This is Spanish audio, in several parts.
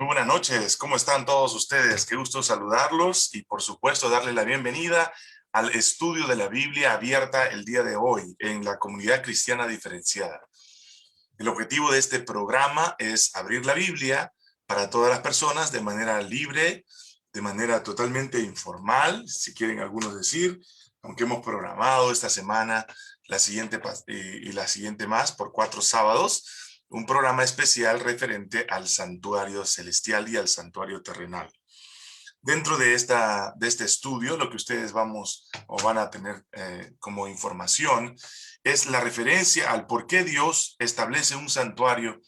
Muy buenas noches, ¿cómo están todos ustedes? Qué gusto saludarlos y por supuesto darle la bienvenida al estudio de la Biblia abierta el día de hoy en la comunidad cristiana diferenciada. El objetivo de este programa es abrir la Biblia para todas las personas de manera libre, de manera totalmente informal, si quieren algunos decir, aunque hemos programado esta semana la siguiente y la siguiente más por 4 sábados, un programa especial referente al santuario celestial y al santuario terrenal. Dentro de este estudio, lo que ustedes van a tener como información es la referencia al por qué Dios establece un santuario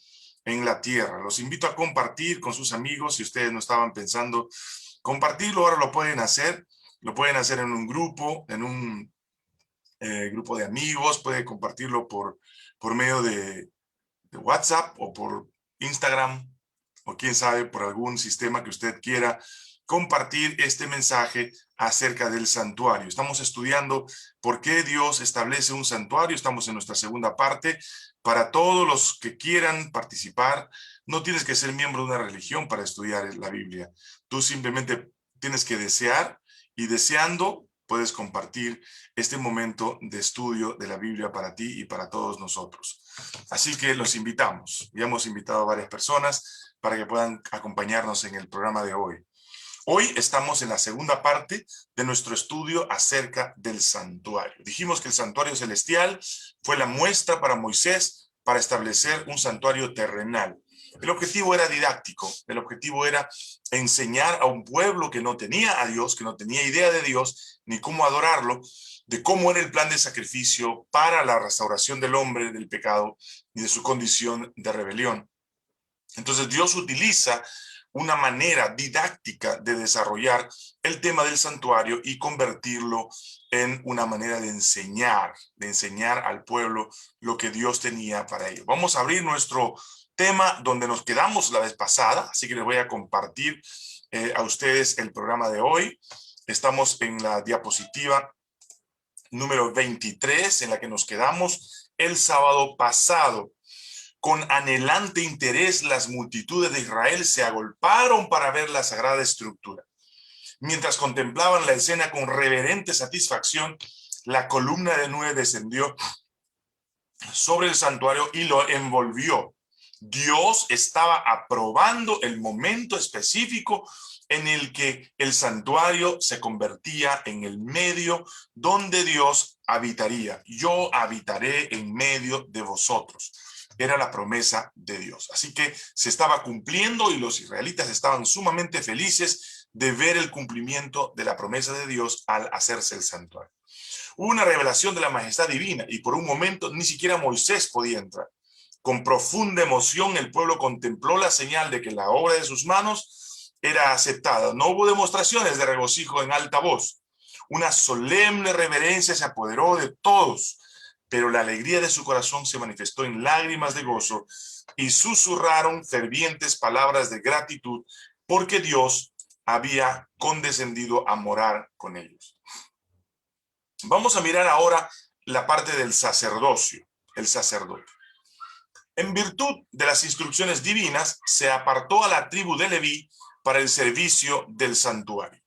en la tierra. Los invito a compartir con sus amigos. Si ustedes no estaban pensando compartirlo, ahora lo pueden hacer. Lo pueden hacer en un grupo, grupo de amigos. Pueden compartirlo por medio de WhatsApp o por Instagram o quién sabe por algún sistema que usted quiera compartir este mensaje acerca del santuario. Estamos estudiando por qué Dios establece un santuario. Estamos en nuestra segunda parte. Para todos los que quieran participar, no tienes que ser miembro de una religión para estudiar la Biblia. Tú simplemente tienes que desear y deseando puedes compartir este momento de estudio de la Biblia para ti y para todos nosotros. Así que los invitamos. Ya hemos invitado a varias personas para que puedan acompañarnos en el programa de hoy. Hoy estamos en la segunda parte de nuestro estudio acerca del santuario. Dijimos que el santuario celestial fue la muestra para Moisés para establecer un santuario terrenal. El objetivo era didáctico, el objetivo era enseñar a un pueblo que no tenía a Dios, que no tenía idea de Dios, ni cómo adorarlo, de cómo era el plan de sacrificio para la restauración del hombre del pecado y de su condición de rebelión. Entonces Dios utiliza una manera didáctica de desarrollar el tema del santuario y convertirlo en una manera de enseñar al pueblo lo que Dios tenía para ellos. Vamos a abrir nuestro tema donde nos quedamos la vez pasada, así que les voy a compartir a ustedes el programa de hoy. Estamos en la diapositiva número 23, en la que nos quedamos el sábado pasado. Con anhelante interés, las multitudes de Israel se agolparon para ver la sagrada estructura. Mientras contemplaban la escena con reverente satisfacción, la columna de nube descendió sobre el santuario y lo envolvió. Dios estaba aprobando el momento específico en el que el santuario se convertía en el medio donde Dios habitaría. Yo habitaré en medio de vosotros. Era la promesa de Dios. Así que se estaba cumpliendo y los israelitas estaban sumamente felices de ver el cumplimiento de la promesa de Dios al hacerse el santuario. Hubo una revelación de la majestad divina y por un momento ni siquiera Moisés podía entrar. Con profunda emoción el pueblo contempló la señal de que la obra de sus manos era aceptada. No hubo demostraciones de regocijo en alta voz. Una solemne reverencia se apoderó de todos, pero la alegría de su corazón se manifestó en lágrimas de gozo y susurraron fervientes palabras de gratitud porque Dios había condescendido a morar con ellos. Vamos a mirar ahora la parte del sacerdocio, el sacerdote. En virtud de las instrucciones divinas, se apartó a la tribu de Leví para el servicio del santuario.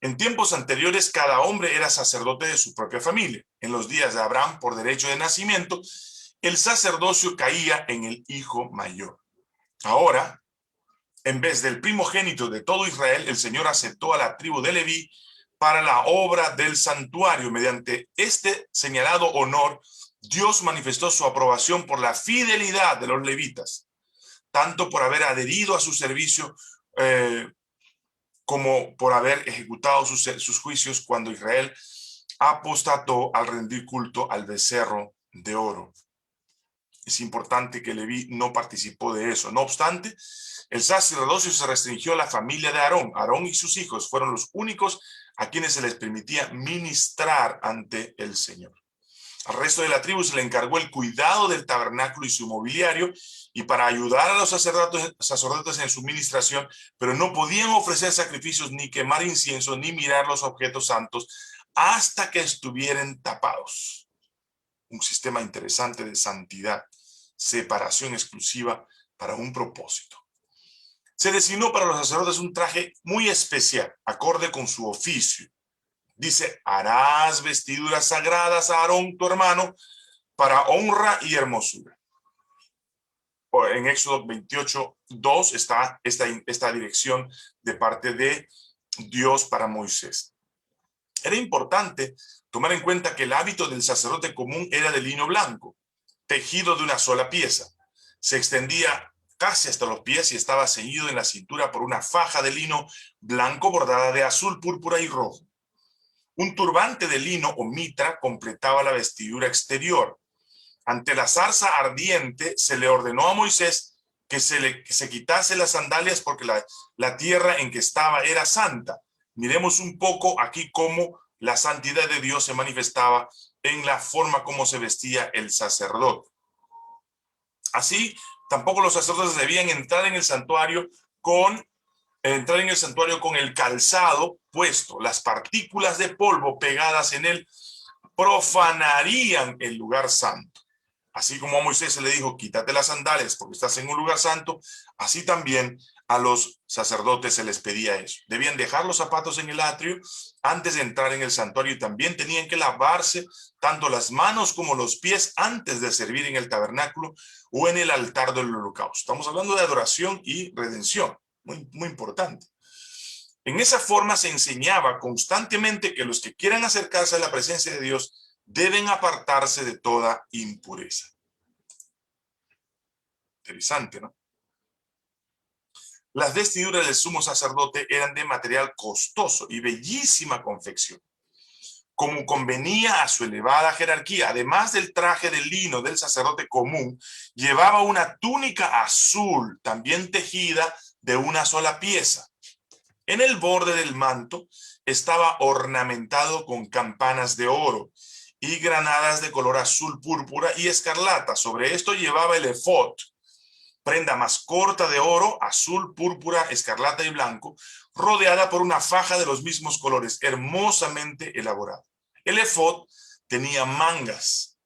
En tiempos anteriores, cada hombre era sacerdote de su propia familia. En los días de Abraham, por derecho de nacimiento, el sacerdocio caía en el hijo mayor. Ahora, en vez del primogénito de todo Israel, el Señor aceptó a la tribu de Leví para la obra del santuario. Mediante este señalado honor, Dios manifestó su aprobación por la fidelidad de los levitas, tanto por haber adherido a su servicio como por haber ejecutado sus juicios cuando Israel apostató al rendir culto al becerro de oro. Es importante que Leví no participó de eso. No obstante, el sacerdocio se restringió a la familia de Aarón. Aarón y sus hijos fueron los únicos a quienes se les permitía ministrar ante el Señor. Al resto de la tribu se le encargó el cuidado del tabernáculo y su mobiliario, y para ayudar a los sacerdotes en su ministración, pero no podían ofrecer sacrificios, ni quemar incienso, ni mirar los objetos santos, hasta que estuvieran tapados. Un sistema interesante de santidad, separación exclusiva para un propósito. Se designó para los sacerdotes un traje muy especial, acorde con su oficio. Dice, harás vestiduras sagradas a Aarón, tu hermano, para honra y hermosura. En Éxodo 28:2 está esta dirección de parte de Dios para Moisés. Era importante tomar en cuenta que el hábito del sacerdote común era de lino blanco, tejido de una sola pieza. Se extendía casi hasta los pies y estaba ceñido en la cintura por una faja de lino blanco bordada de azul, púrpura y rojo. Un turbante de lino o mitra completaba la vestidura exterior. Ante la zarza ardiente se le ordenó a Moisés que se quitase las sandalias porque la tierra en que estaba era santa. Miremos un poco aquí cómo la santidad de Dios se manifestaba en la forma como se vestía el sacerdote. Así, tampoco los sacerdotes debían entrar en el santuario con el calzado puesto. Las partículas de polvo pegadas en él profanarían el lugar santo. Así como a Moisés se le dijo, quítate las sandalias porque estás en un lugar santo, así también a los sacerdotes se les pedía eso. Debían dejar los zapatos en el atrio antes de entrar en el santuario y también tenían que lavarse tanto las manos como los pies antes de servir en el tabernáculo o en el altar del holocausto. Estamos hablando de adoración y redención, muy, muy importante. En esa forma se enseñaba constantemente que los que quieran acercarse a la presencia de Dios deben apartarse de toda impureza. Interesante, ¿no? Las vestiduras del sumo sacerdote eran de material costoso y bellísima confección, como convenía a su elevada jerarquía. Además del traje de lino del sacerdote común, llevaba una túnica azul, también tejida de una sola pieza. En el borde del manto estaba ornamentado con campanas de oro y granadas de color azul, púrpura y escarlata. Sobre esto llevaba el efod, prenda más corta de oro, azul, púrpura, escarlata y blanco, rodeada por una faja de los mismos colores, hermosamente elaborada. El efod tenía mangas,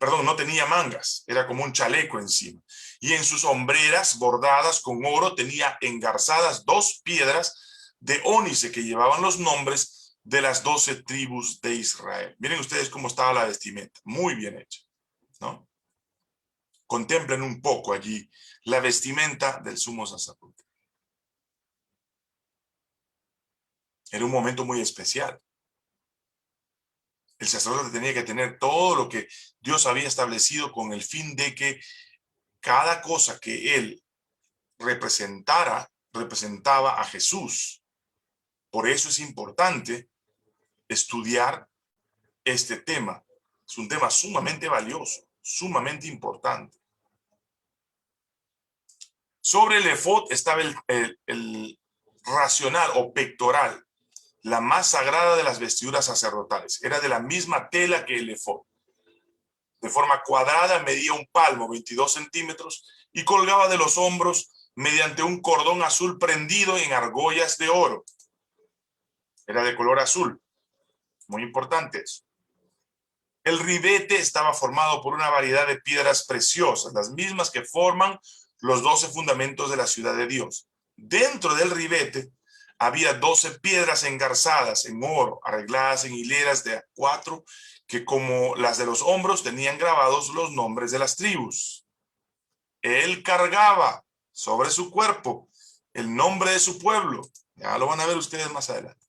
no tenía mangas, era como un chaleco encima. Y en sus hombreras bordadas con oro tenía engarzadas 2 piedras de ónice que llevaban los nombres de las 12 tribus de Israel. Miren ustedes cómo estaba la vestimenta, muy bien hecha, ¿no? Contemplen un poco allí la vestimenta del sumo sacerdote. Era un momento muy especial. El sacerdote tenía que tener todo lo que Dios había establecido con el fin de que cada cosa que él representaba a Jesús. Por eso es importante estudiar este tema. Es un tema sumamente valioso, sumamente importante. Sobre el efod estaba el racional o pectoral, la más sagrada de las vestiduras sacerdotales. Era de la misma tela que el efod. De forma cuadrada, medía un palmo, 22 centímetros, y colgaba de los hombros mediante un cordón azul prendido en argollas de oro. Era de color azul. Muy importante eso. El ribete estaba formado por una variedad de piedras preciosas, las mismas que forman los 12 fundamentos de la ciudad de Dios. Dentro del ribete había 12 piedras engarzadas en oro, arregladas en hileras de 4, que como las de los hombros tenían grabados los nombres de las tribus. Él cargaba sobre su cuerpo el nombre de su pueblo. Ya lo van a ver ustedes más adelante.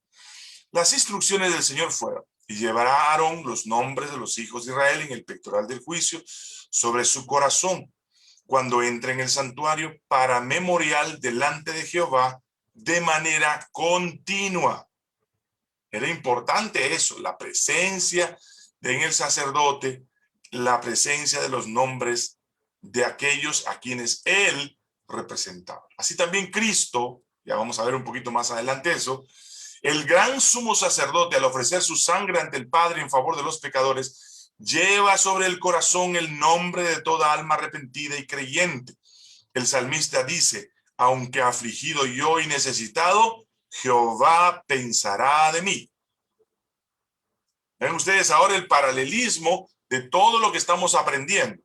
Las instrucciones del Señor fueron: y llevará a Aarón los nombres de los hijos de Israel en el pectoral del juicio sobre su corazón cuando entre en el santuario para memorial delante de Jehová de manera continua. Era importante eso, la presencia en el sacerdote, la presencia de los nombres de aquellos a quienes él representaba. Así también Cristo, ya vamos a ver un poquito más adelante eso, el gran sumo sacerdote, al ofrecer su sangre ante el Padre en favor de los pecadores, lleva sobre el corazón el nombre de toda alma arrepentida y creyente. El salmista dice: aunque afligido yo y necesitado, Jehová pensará de mí. Ven ustedes ahora el paralelismo de todo lo que estamos aprendiendo.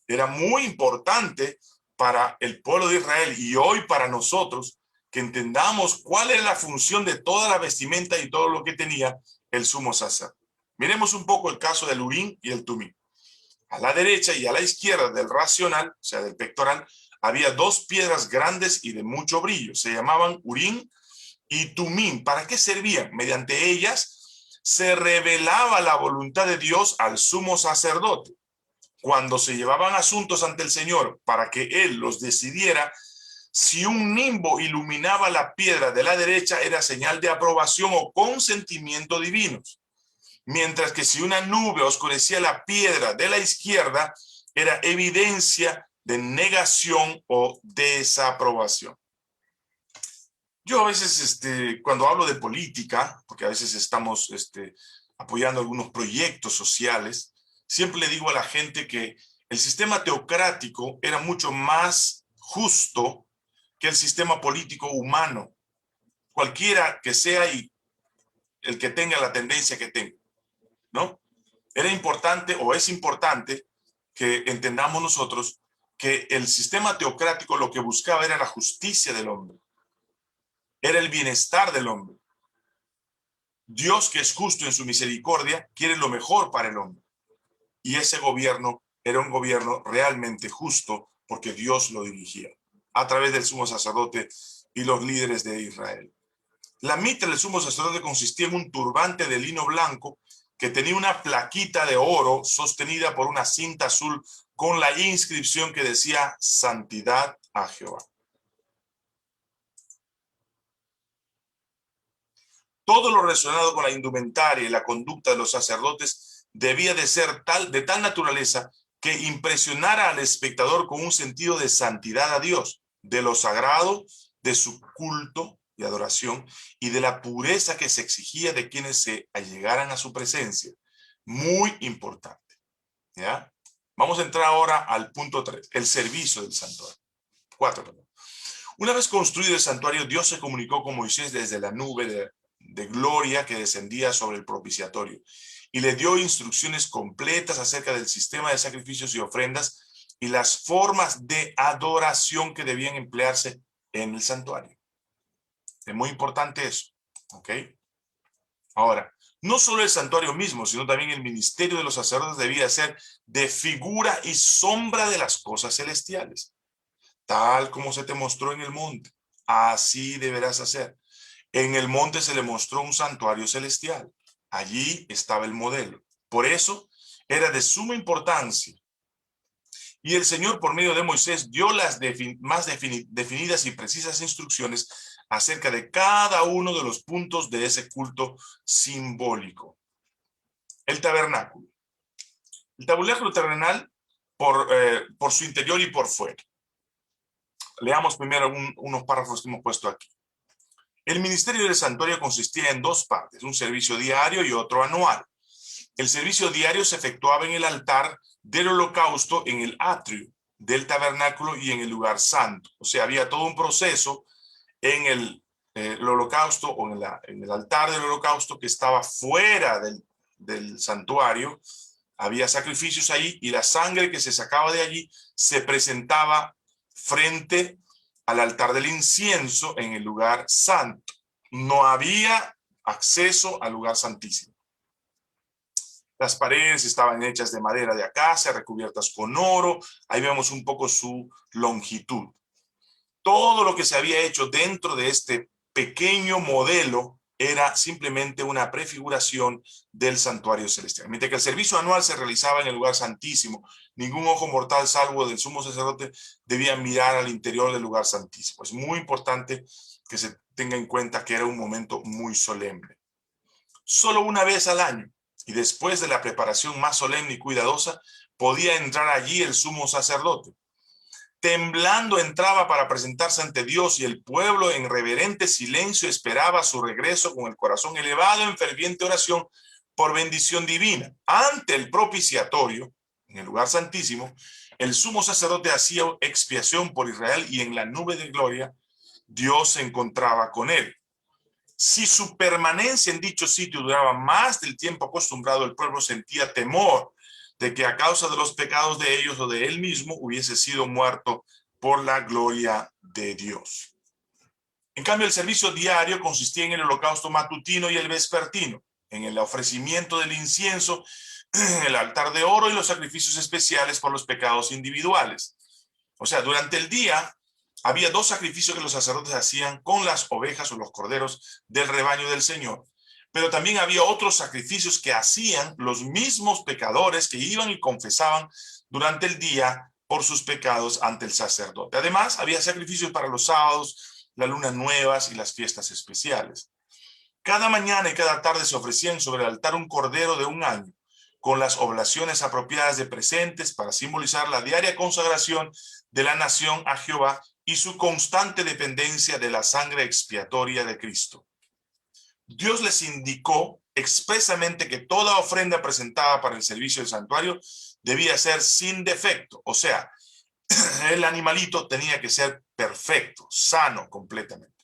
Era muy importante para el pueblo de Israel y hoy para nosotros, que entendamos cuál es la función de toda la vestimenta y todo lo que tenía el sumo sacerdote. Miremos un poco el caso del Urim y el Tumim. A la derecha y a la izquierda del racional, o sea, del pectoral, había dos piedras grandes y de mucho brillo. Se llamaban Urim y Tumim. ¿Para qué servían? Mediante ellas se revelaba la voluntad de Dios al sumo sacerdote. Cuando se llevaban asuntos ante el Señor para que Él los decidiera, si un nimbo iluminaba la piedra de la derecha, era señal de aprobación o consentimiento divinos. Mientras que si una nube oscurecía la piedra de la izquierda, era evidencia de negación o desaprobación. Yo a veces, cuando hablo de política, porque a veces estamos apoyando algunos proyectos sociales, siempre le digo a la gente que el sistema teocrático era mucho más justo que el sistema político humano, cualquiera que sea y el que tenga la tendencia que tenga, ¿no? Era importante o es importante que entendamos nosotros que el sistema teocrático lo que buscaba era la justicia del hombre, era el bienestar del hombre. Dios, que es justo en su misericordia, quiere lo mejor para el hombre. Y ese gobierno era un gobierno realmente justo porque Dios lo dirigía a través del sumo sacerdote y los líderes de Israel. La mitra del sumo sacerdote consistía en un turbante de lino blanco que tenía una plaquita de oro sostenida por una cinta azul con la inscripción que decía Santidad a Jehová. Todo lo relacionado con la indumentaria y la conducta de los sacerdotes debía de ser de tal naturaleza que impresionara al espectador con un sentido de santidad a Dios, de lo sagrado, de su culto y adoración y de la pureza que se exigía de quienes se allegaran a su presencia. Muy importante, ¿ya? Vamos a entrar ahora al punto 3, el servicio del santuario. 4, perdón. Una vez construido el santuario, Dios se comunicó con Moisés desde la nube de gloria que descendía sobre el propiciatorio y le dio instrucciones completas acerca del sistema de sacrificios y ofrendas y las formas de adoración que debían emplearse en el santuario. Es muy importante eso, ¿ok? Ahora, no solo el santuario mismo, sino también el ministerio de los sacerdotes debía ser de figura y sombra de las cosas celestiales, tal como se te mostró en el monte. Así deberás hacer. En el monte se le mostró un santuario celestial. Allí estaba el modelo. Por eso era de suma importancia. Y el Señor, por medio de Moisés, dio las más definidas y precisas instrucciones acerca de cada uno de los puntos de ese culto simbólico. El tabernáculo. El tabernáculo terrenal por su interior y por fuera. Leamos primero unos párrafos que hemos puesto aquí. El ministerio del santuario consistía en dos partes, un servicio diario y otro anual. El servicio diario se efectuaba en el altar del holocausto, en el atrio del tabernáculo y en el lugar santo. O sea, había todo un proceso en el holocausto o en el altar del holocausto que estaba fuera del santuario. Había sacrificios ahí y la sangre que se sacaba de allí se presentaba frente al altar del incienso en el lugar santo. No había acceso al lugar santísimo. Las paredes estaban hechas de madera de acacia, recubiertas con oro. Ahí vemos un poco su longitud. Todo lo que se había hecho dentro de este pequeño modelo era simplemente una prefiguración del santuario celestial. Mientras que el servicio anual se realizaba en el lugar santísimo, ningún ojo mortal, salvo del sumo sacerdote, debía mirar al interior del lugar santísimo. Es muy importante que se tenga en cuenta que era un momento muy solemne. Solo una vez al año, y después de la preparación más solemne y cuidadosa, podía entrar allí el sumo sacerdote. Temblando entraba para presentarse ante Dios y el pueblo en reverente silencio esperaba su regreso con el corazón elevado en ferviente oración por bendición divina. Ante el propiciatorio, en el lugar santísimo, el sumo sacerdote hacía expiación por Israel y en la nube de gloria Dios se encontraba con él. Si su permanencia en dicho sitio duraba más del tiempo acostumbrado, el pueblo sentía temor de que a causa de los pecados de ellos o de él mismo hubiese sido muerto por la gloria de Dios. En cambio, el servicio diario consistía en el holocausto matutino y el vespertino, en el ofrecimiento del incienso, el altar de oro y los sacrificios especiales por los pecados individuales. O sea, durante el día había dos sacrificios que los sacerdotes hacían con las ovejas o los corderos del rebaño del Señor. Pero también había otros sacrificios que hacían los mismos pecadores que iban y confesaban durante el día por sus pecados ante el sacerdote. Además, había sacrificios para los sábados, las lunas nuevas y las fiestas especiales. Cada mañana y cada tarde se ofrecían sobre el altar un cordero de un año, con las oblaciones apropiadas de presentes para simbolizar la diaria consagración de la nación a Jehová y su constante dependencia de la sangre expiatoria de Cristo. Dios les indicó expresamente que toda ofrenda presentada para el servicio del santuario debía ser sin defecto, o sea, el animalito tenía que ser perfecto, sano completamente.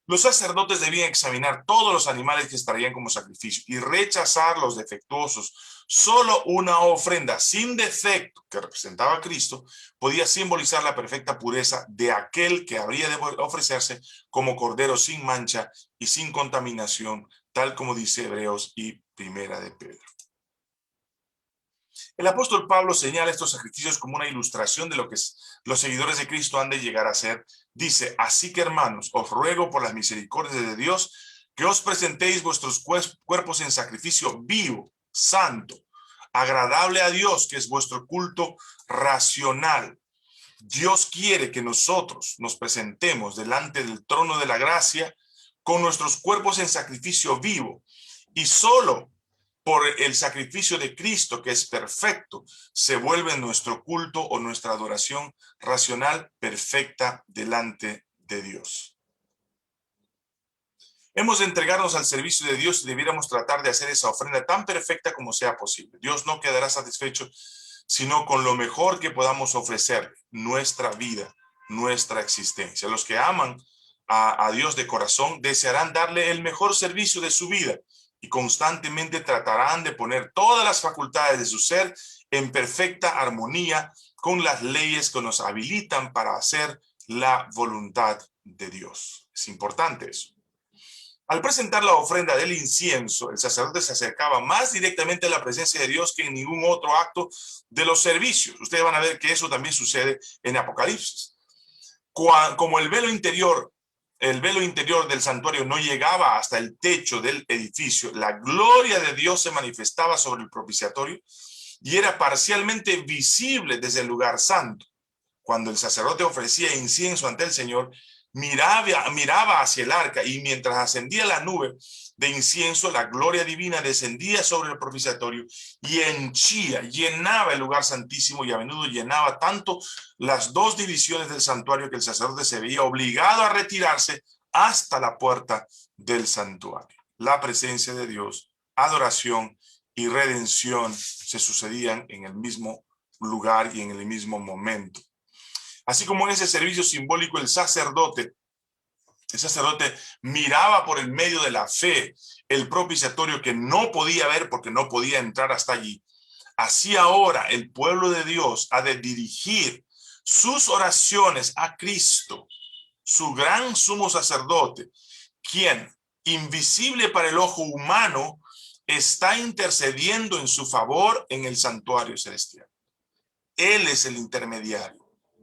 Los sacerdotes debían examinar todos los animales que estarían como sacrificio y rechazar los defectuosos. Solo una ofrenda sin defecto que representaba a Cristo podía simbolizar la perfecta pureza de aquel que habría de ofrecerse como cordero sin mancha y sin contaminación, tal como dice Hebreos y Primera de Pedro. El apóstol Pablo señala estos sacrificios como una ilustración de lo que los seguidores de Cristo han de llegar a ser. Dice, así que hermanos, os ruego por las misericordias de Dios que os presentéis vuestros cuerpos en sacrificio vivo, santo, agradable a Dios, que es vuestro culto racional. Dios quiere que nosotros nos presentemos delante del trono de la gracia con nuestros cuerpos en sacrificio vivo y solo por el sacrificio de Cristo, que es perfecto, se vuelve nuestro culto o nuestra adoración racional perfecta delante de Dios. Hemos de entregarnos al servicio de Dios y debiéramos tratar de hacer esa ofrenda tan perfecta como sea posible. Dios no quedará satisfecho sino con lo mejor que podamos ofrecerle, nuestra vida, nuestra existencia. Los que aman a Dios de corazón desearán darle el mejor servicio de su vida y constantemente tratarán de poner todas las facultades de su ser en perfecta armonía con las leyes que nos habilitan para hacer la voluntad de Dios. Es importante eso. Al presentar la ofrenda del incienso, el sacerdote se acercaba más directamente a la presencia de Dios que en ningún otro acto de los servicios. Ustedes van a ver que eso también sucede en Apocalipsis. Como el velo interior del santuario no llegaba hasta el techo del edificio, la gloria de Dios se manifestaba sobre el propiciatorio y era parcialmente visible desde el lugar santo. Cuando el sacerdote ofrecía incienso ante el Señor, miraba hacia el arca y mientras ascendía la nube de incienso, la gloria divina descendía sobre el propiciatorio y llenaba el lugar santísimo y a menudo llenaba tanto las dos divisiones del santuario que el sacerdote se veía obligado a retirarse hasta la puerta del santuario. La presencia de Dios, adoración y redención se sucedían en el mismo lugar y en el mismo momento. Así como en ese servicio simbólico el sacerdote miraba por el medio de la fe el propiciatorio que no podía ver porque no podía entrar hasta allí. Así ahora el pueblo de Dios ha de dirigir sus oraciones a Cristo, su gran sumo sacerdote, quien, invisible para el ojo humano, está intercediendo en su favor en el santuario celestial. Él es el intermediario.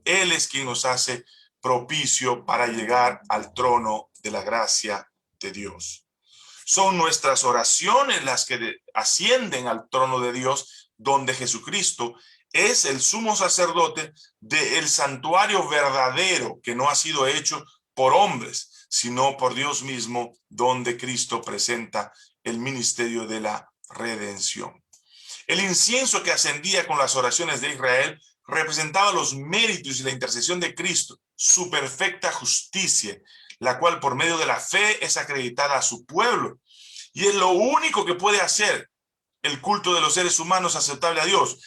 Él es quien nos hace propicio para llegar al trono de la gracia de Dios. Son nuestras oraciones las que ascienden al trono de Dios, donde Jesucristo es el sumo sacerdote del santuario verdadero que no ha sido hecho por hombres, sino por Dios mismo, donde Cristo presenta el ministerio de la redención. El incienso que ascendía con las oraciones de Israel representaba los méritos y la intercesión de Cristo, su perfecta justicia, la cual por medio de la fe es acreditada a su pueblo. Y es lo único que puede hacer el culto de los seres humanos aceptable a Dios,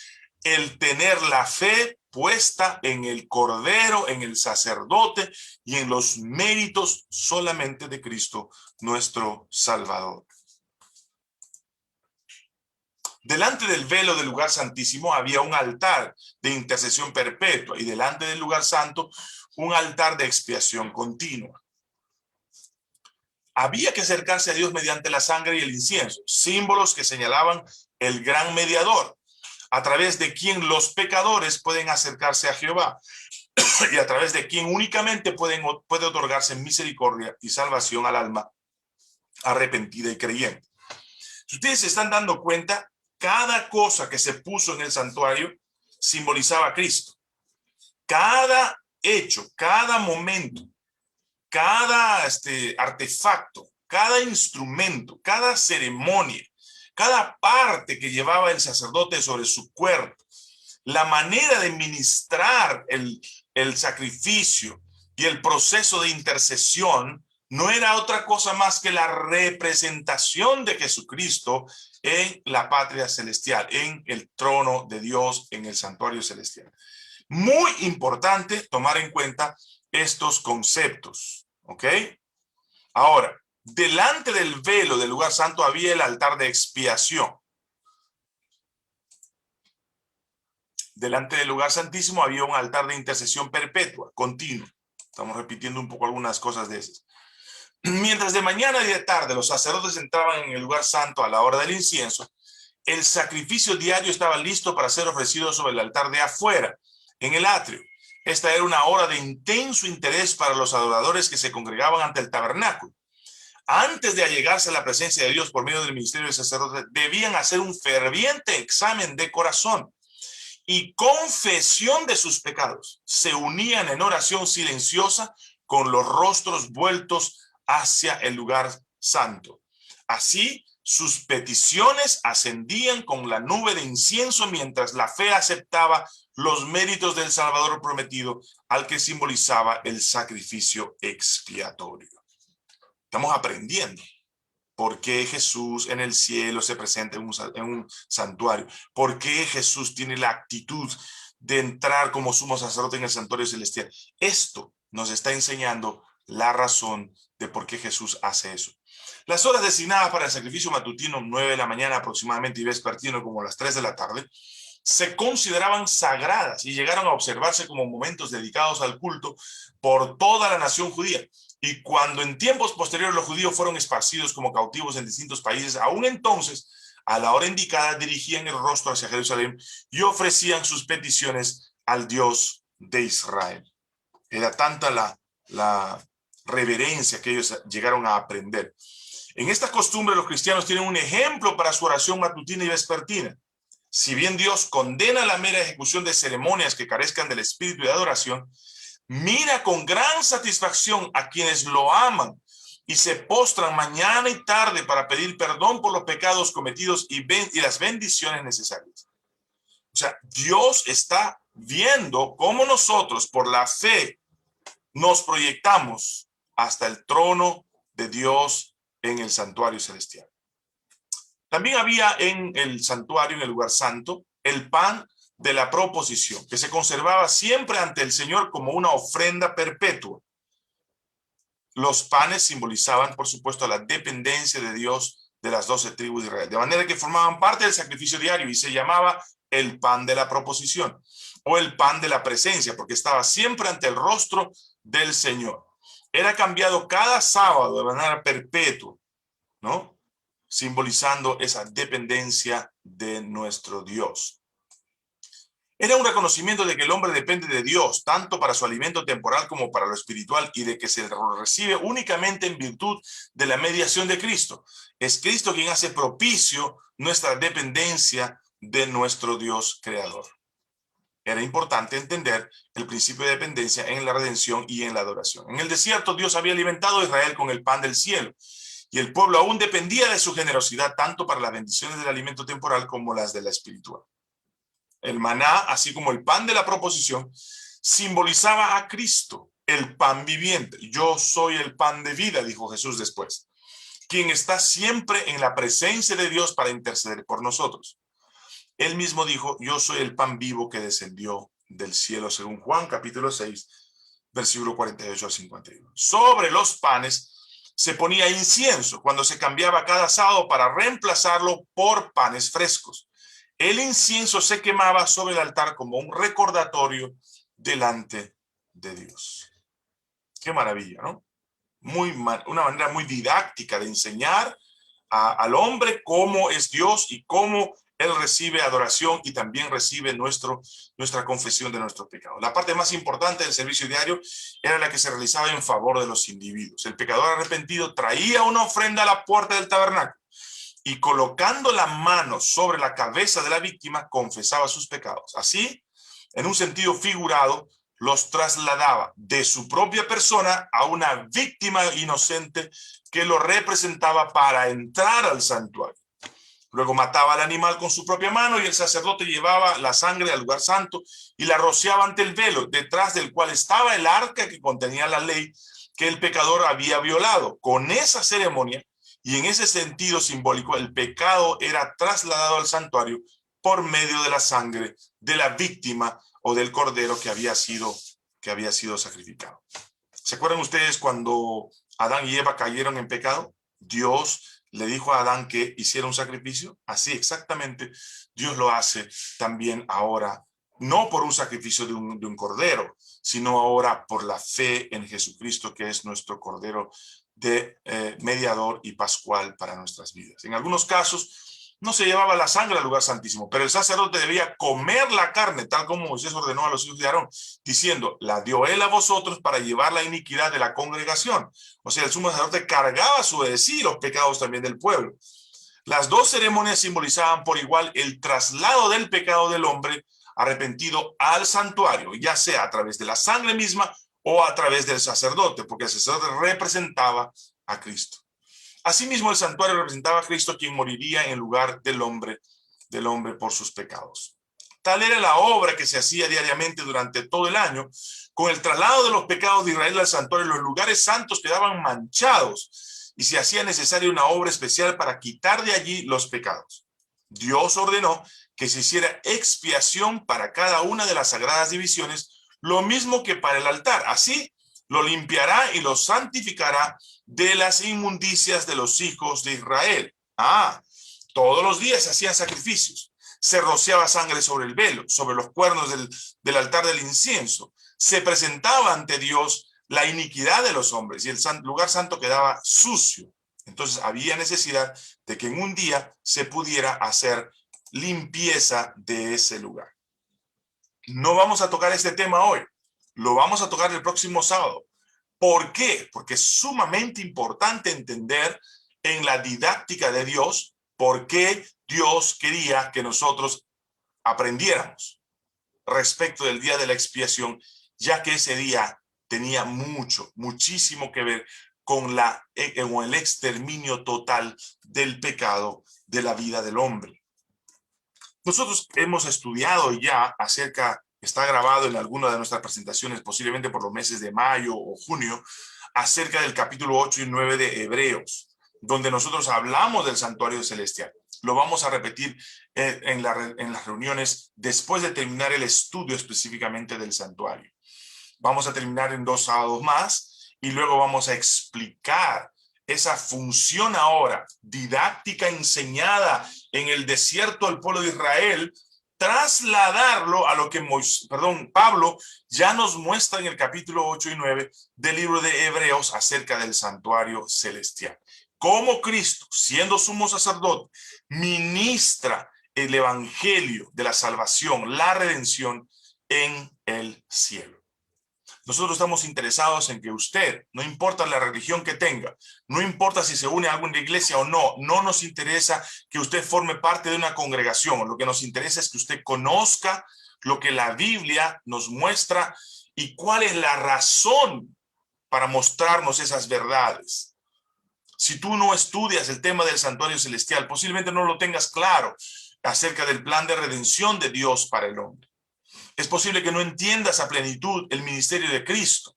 el tener la fe puesta en el Cordero, en el sacerdote y en los méritos solamente de Cristo, nuestro Salvador. Delante del velo del lugar santísimo había un altar de intercesión perpetua y delante del lugar santo un altar de expiación continua. Había que acercarse a Dios mediante la sangre y el incienso, símbolos que señalaban el gran mediador, a través de quien los pecadores pueden acercarse a Jehová y a través de quien únicamente puede otorgarse misericordia y salvación al alma arrepentida y creyente. Si ustedes se están dando cuenta, cada cosa que se puso en el santuario simbolizaba a Cristo. Cada hecho, cada momento, cada artefacto, cada instrumento, cada ceremonia, cada parte que llevaba el sacerdote sobre su cuerpo, la manera de ministrar el sacrificio y el proceso de intercesión no era otra cosa más que la representación de Jesucristo en la patria celestial, en el trono de Dios, en el santuario celestial. Muy importante tomar en cuenta estos conceptos, ¿ok? Ahora, delante del velo del lugar santo había el altar de expiación. Delante del lugar santísimo había un altar de intercesión perpetua, continua. Estamos repitiendo un poco algunas cosas de esas. Mientras de mañana y de tarde los sacerdotes entraban en el lugar santo a la hora del incienso, el sacrificio diario estaba listo para ser ofrecido sobre el altar de afuera, en el atrio. Esta era una hora de intenso interés para los adoradores que se congregaban ante el tabernáculo. Antes de allegarse a la presencia de Dios por medio del ministerio de sacerdotes, debían hacer un ferviente examen de corazón y confesión de sus pecados. Se unían en oración silenciosa con los rostros vueltos hacia el lugar santo. Así, sus peticiones ascendían con la nube de incienso mientras la fe aceptaba los méritos del Salvador prometido, al que simbolizaba el sacrificio expiatorio. Estamos aprendiendo por qué Jesús en el cielo se presenta en un santuario, por qué Jesús tiene la actitud de entrar como sumo sacerdote en el santuario celestial. Esto nos está enseñando la razón de por qué Jesús hace eso. Las horas designadas para el sacrificio matutino, 9 de la mañana aproximadamente, y vespertino como las 3 de la tarde, se consideraban sagradas y llegaron a observarse como momentos dedicados al culto por toda la nación judía. Y cuando en tiempos posteriores los judíos fueron esparcidos como cautivos en distintos países, aún entonces, a la hora indicada, dirigían el rostro hacia Jerusalén y ofrecían sus peticiones al Dios de Israel. Era tanta la reverencia que ellos llegaron a aprender. En esta costumbre los cristianos tienen un ejemplo para su oración matutina y vespertina. Si bien Dios condena la mera ejecución de ceremonias que carezcan del espíritu de adoración, mira con gran satisfacción a quienes lo aman y se postran mañana y tarde para pedir perdón por los pecados cometidos y las bendiciones necesarias. O sea, Dios está viendo cómo nosotros, por la fe, nos proyectamos hasta el trono de Dios en el santuario celestial. También había en el santuario, en el lugar santo, el pan de la proposición, que se conservaba siempre ante el Señor como una ofrenda perpetua. Los panes simbolizaban, por supuesto, la dependencia de Dios de las 12 tribus de Israel, de manera que formaban parte del sacrificio diario y se llamaba el pan de la proposición o el pan de la presencia, porque estaba siempre ante el rostro del Señor. Era cambiado cada sábado de manera perpetua, ¿no? Simbolizando esa dependencia de nuestro Dios. Era un reconocimiento de que el hombre depende de Dios, tanto para su alimento temporal como para lo espiritual, y de que se lo recibe únicamente en virtud de la mediación de Cristo. Es Cristo quien hace propicio nuestra dependencia de nuestro Dios creador. Era importante entender el principio de dependencia en la redención y en la adoración. En el desierto, Dios había alimentado a Israel con el pan del cielo, y el pueblo aún dependía de su generosidad, tanto para las bendiciones del alimento temporal como las de la espiritual. El maná, así como el pan de la proposición, simbolizaba a Cristo, el pan viviente. Yo soy el pan de vida, dijo Jesús después, quien está siempre en la presencia de Dios para interceder por nosotros. Él mismo dijo, yo soy el pan vivo que descendió del cielo, según Juan capítulo 6, versículo 48 al 51. Sobre los panes se ponía incienso cuando se cambiaba cada sábado para reemplazarlo por panes frescos. el incienso se quemaba sobre el altar como un recordatorio delante de Dios. Qué maravilla, ¿no? Una manera muy didáctica de enseñar al hombre cómo es Dios y cómo Él recibe adoración y también recibe nuestra confesión de nuestros pecados. La parte más importante del servicio diario era la que se realizaba en favor de los individuos. El pecador arrepentido traía una ofrenda a la puerta del tabernáculo y colocando la mano sobre la cabeza de la víctima confesaba sus pecados. Así, en un sentido figurado, los trasladaba de su propia persona a una víctima inocente que lo representaba para entrar al santuario. Luego mataba al animal con su propia mano y el sacerdote llevaba la sangre al lugar santo y la rociaba ante el velo, detrás del cual estaba el arca que contenía la ley que el pecador había violado. Con esa ceremonia y en ese sentido simbólico, el pecado era trasladado al santuario por medio de la sangre de la víctima o del cordero que había sido sacrificado. ¿Se acuerdan ustedes cuando Adán y Eva cayeron en pecado? Dios le dijo a Adán que hiciera un sacrificio. Así exactamente Dios lo hace también ahora, no por un sacrificio de un cordero, sino ahora por la fe en Jesucristo, que es nuestro cordero de mediador y pascual para nuestras vidas. En algunos casos no se llevaba la sangre al lugar santísimo, pero el sacerdote debía comer la carne, tal como Moisés ordenó a los hijos de Aarón, diciendo, la dio él a vosotros para llevar la iniquidad de la congregación. O sea, el sumo sacerdote cargaba a su vez sí los pecados también del pueblo. Las dos ceremonias simbolizaban por igual el traslado del pecado del hombre arrepentido al santuario, ya sea a través de la sangre misma o a través del sacerdote, porque el sacerdote representaba a Cristo. Asimismo, el santuario representaba a Cristo, quien moriría en lugar del hombre por sus pecados. Tal era la obra que se hacía diariamente durante todo el año. Con el traslado de los pecados de Israel al santuario, los lugares santos quedaban manchados y se hacía necesaria una obra especial para quitar de allí los pecados. Dios ordenó que se hiciera expiación para cada una de las sagradas divisiones, lo mismo que para el altar. Así lo limpiará y lo santificará de las inmundicias de los hijos de Israel. Todos los días se hacían sacrificios. Se rociaba sangre sobre el velo, sobre los cuernos del altar del incienso. Se presentaba ante Dios la iniquidad de los hombres y el lugar santo quedaba sucio. Entonces había necesidad de que en un día se pudiera hacer limpieza de ese lugar. No vamos a tocar este tema hoy, lo vamos a tocar el próximo sábado. ¿Por qué? Porque es sumamente importante entender en la didáctica de Dios por qué Dios quería que nosotros aprendiéramos respecto del día de la expiación, ya que ese día tenía muchísimo que ver con el exterminio total del pecado de la vida del hombre. Nosotros hemos estudiado ya está grabado en alguna de nuestras presentaciones, posiblemente por los meses de mayo o junio, acerca del capítulo 8 y 9 de Hebreos, donde nosotros hablamos del santuario celestial. Lo vamos a repetir en las reuniones después de terminar el estudio específicamente del santuario. Vamos a terminar en 2 sábados más y luego vamos a explicar esa función ahora didáctica enseñada en el desierto al pueblo de Israel, trasladarlo a lo que Pablo ya nos muestra en el capítulo 8 y 9 del libro de Hebreos acerca del santuario celestial. Cómo Cristo, siendo sumo sacerdote, ministra el evangelio de la salvación, la redención en el cielo. Nosotros estamos interesados en que usted, no importa la religión que tenga, no importa si se une a alguna iglesia o no, no nos interesa que usted forme parte de una congregación. Lo que nos interesa es que usted conozca lo que la Biblia nos muestra y cuál es la razón para mostrarnos esas verdades. Si tú no estudias el tema del santuario celestial, posiblemente no lo tengas claro acerca del plan de redención de Dios para el hombre. Es posible que no entiendas a plenitud el ministerio de Cristo.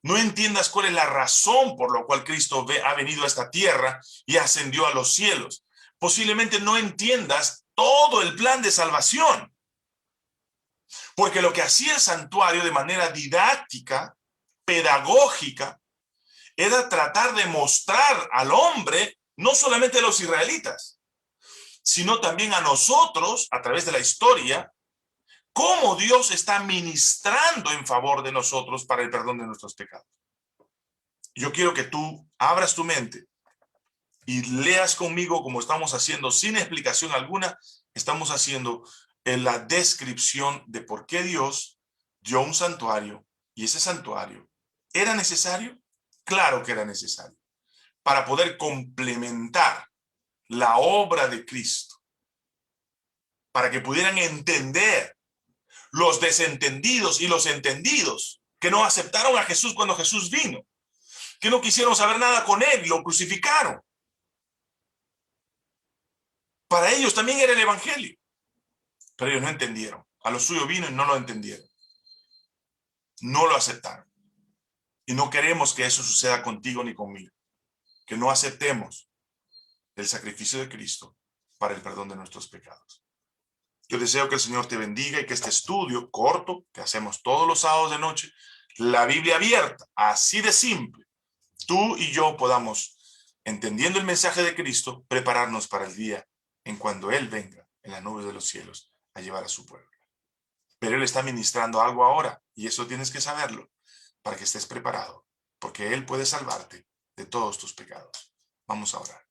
No entiendas cuál es la razón por la cual Cristo ha venido a esta tierra y ascendió a los cielos. Posiblemente no entiendas todo el plan de salvación. Porque lo que hacía el santuario de manera didáctica, pedagógica, era tratar de mostrar al hombre, no solamente a los israelitas, sino también a nosotros, a través de la historia, cómo Dios está ministrando en favor de nosotros para el perdón de nuestros pecados. Yo quiero que tú abras tu mente y leas conmigo, como estamos haciendo sin explicación alguna, estamos haciendo en la descripción de por qué Dios dio un santuario, y ese santuario ¿era necesario? Claro que era necesario, para poder complementar la obra de Cristo, para que pudieran entender los desentendidos y los entendidos que no aceptaron a Jesús cuando Jesús vino, que no quisieron saber nada con él y lo crucificaron. Para ellos también era el evangelio, pero ellos no entendieron. A lo suyo vino y no lo entendieron. No lo aceptaron. Y no queremos que eso suceda contigo ni conmigo. Que no aceptemos el sacrificio de Cristo para el perdón de nuestros pecados. Yo deseo que el Señor te bendiga y que este estudio corto que hacemos todos los sábados de noche, la Biblia abierta, así de simple, tú y yo podamos, entendiendo el mensaje de Cristo, prepararnos para el día en cuando Él venga en las nubes de los cielos a llevar a su pueblo. Pero Él está ministrando algo ahora y eso tienes que saberlo para que estés preparado, porque Él puede salvarte de todos tus pecados. Vamos a orar.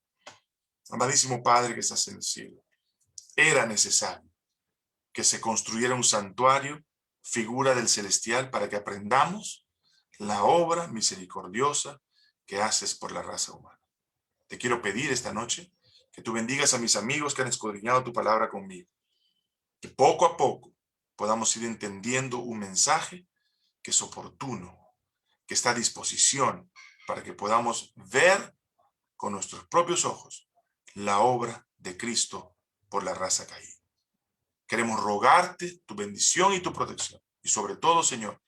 Amadísimo Padre que estás en el cielo, era necesario que se construyera un santuario, figura del celestial, para que aprendamos la obra misericordiosa que haces por la raza humana. Te quiero pedir esta noche que tú bendigas a mis amigos que han escudriñado tu palabra conmigo, que poco a poco podamos ir entendiendo un mensaje que es oportuno, que está a disposición para que podamos ver con nuestros propios ojos la obra de Cristo por la raza caída. Queremos rogarte tu bendición y tu protección. Y sobre todo, Señor,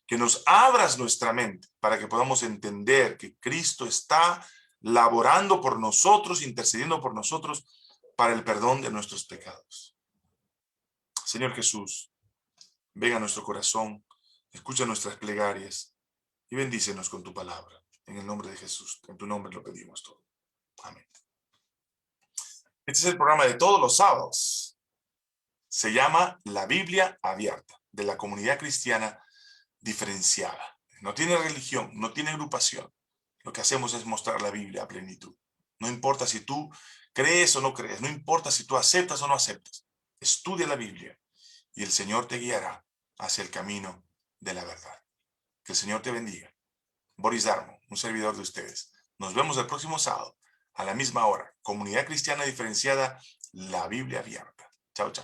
que nos abras nuestra mente para que podamos entender que Cristo está laborando por nosotros, intercediendo por nosotros para el perdón de nuestros pecados. Señor Jesús, ven a nuestro corazón, escucha nuestras plegarias y bendícenos con tu palabra. En el nombre de Jesús, en tu nombre lo pedimos todo. Amén. Este es el programa de todos los sábados. Se llama La Biblia Abierta, de la Comunidad Cristiana Diferenciada. No tiene religión, no tiene agrupación. Lo que hacemos es mostrar la Biblia a plenitud. No importa si tú crees o no crees, no importa si tú aceptas o no aceptas. Estudia la Biblia y el Señor te guiará hacia el camino de la verdad. Que el Señor te bendiga. Boris Darmo, un servidor de ustedes. Nos vemos el próximo sábado a la misma hora. Comunidad Cristiana Diferenciada, la Biblia Abierta. Chao, chao.